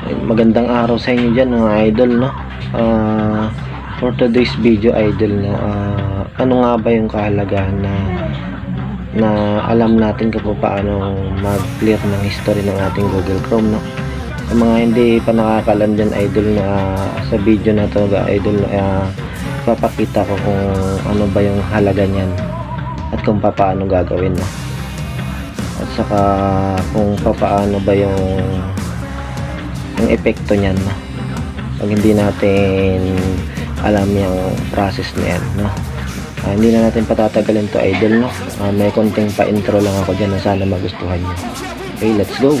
Magandang araw sa inyo dyan mga idol, no? For today's video idol, no? Ano nga ba yung kahalagahan na alam natin kung paano mag-clear ng history ng ating Google Chrome, no? Sa mga hindi pa nakakalam dyan idol, na sa video na to idol, papakita ko kung ano ba yung halaga niyan at kung paano gagawin, no? At saka kung paano ba yung epekto niyan, no? Pag hindi natin alam yung process na yan, no? Hindi na natin patatagalin to idol, no? May konting pa-intro lang ako dyan na sana magustuhan nyo. Okay, let's go!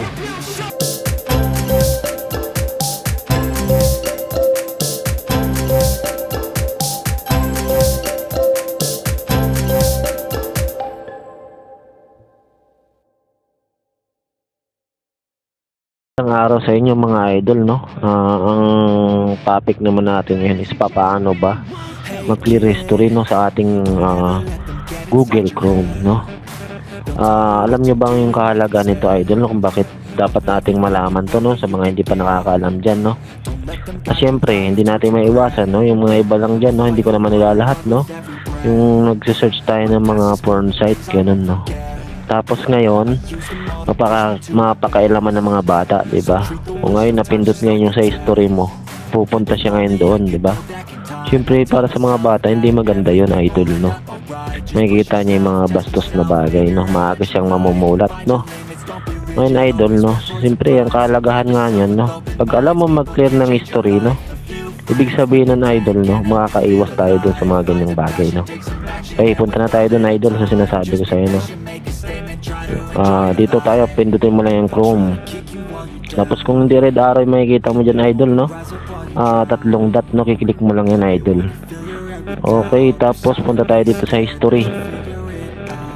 Ang araw sa inyo mga idol, no? Ang topic naman natin ngayon is paano ba mag-clear history, no, sa ating Google Chrome, no? Alam nyo bang yung kahalagaan nito idol, no? Kung bakit dapat nating malaman to, no, sa mga hindi pa nakakaalam dyan, no? Siyempre hindi natin maiwasan, no, yung mga iba lang dyan, no, hindi ko naman nilalahat, no, yung nagse-search tayo ng mga porn site, ganun, no. Tapos ngayon, mapakailaman ng mga bata, 'di ba? Kung ngayon napindot ngayon yung sa history mo, pupunta siya ngayon doon, 'di ba? Siyempre para sa mga bata hindi maganda 'yon, idol, no. Makikita niya yung mga bastos na bagay, no. Maaga siyang mamumulat, no. Ngayon idol, no. Siyempre ang kahalagahan nga niyan, no. Pag alam mo mag-clear ng history, no, ibig sabihin ng idol, no, makakaiwas tayo doon sa mga ganyang bagay, no. Okay, punta na tayo doon idol sa sinasabi ko sa iyo, no. Dito tayo, pindutin mo lang yung Chrome. Tapos kung hindi red arrow yung makikita mo dyan idol, no, tatlong dot, no, kiklik mo lang yan idol. Okay, tapos punta tayo dito sa history.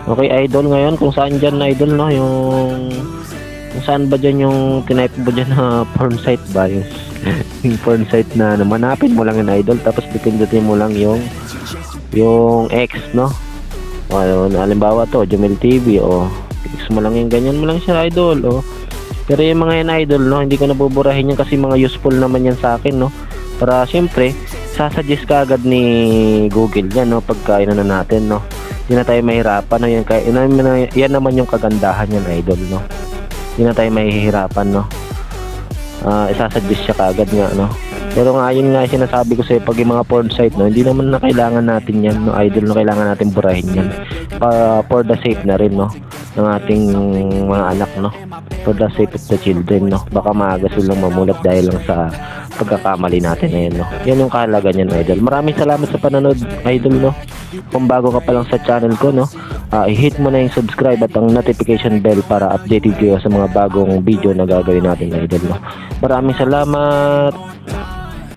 Okay idol, ngayon kung saan dyan idol, no, kung saan ba dyan yung tinype mo dyan na porn site ba, yung porn site na manapin mo lang yan idol. Tapos pindutin mo lang yung X, no. Halimbawa to, Jumel TV, X mo lang yung ganyan mo lang siya idol, Pero yung mga yan idol, no, hindi ko nabuburahin yan kasi mga useful naman yan sa akin, no. Para siyempre, sasuggest ka agad ni Google yan, no, pagka na natin, no. Hindi na tayo mahirapan, no. Yan naman yung kagandahan yan idol, no. Hindi na tayo mahihirapan, no. Isasuggest siya kaagad nga, no. Pero nga yun nga sinasabi ko sa pag yung mga porn site, no, hindi naman na kailangan natin yan, no, idol, no, kailangan natin burahin yan for the safe na rin, no, ng ating mga anak, no, for the safe of the children, no. Baka maaga silang mamulat dahil lang sa pagkakamali natin na yun, no. Yan yung kahalaga niyan idol. Maraming salamat sa panonood idol, no. Kung bago ka pa lang sa channel ko, no, i-hit mo na yung subscribe at ang notification bell para updated kayo sa mga bagong video na gagawin natin idol, no. Maraming salamat.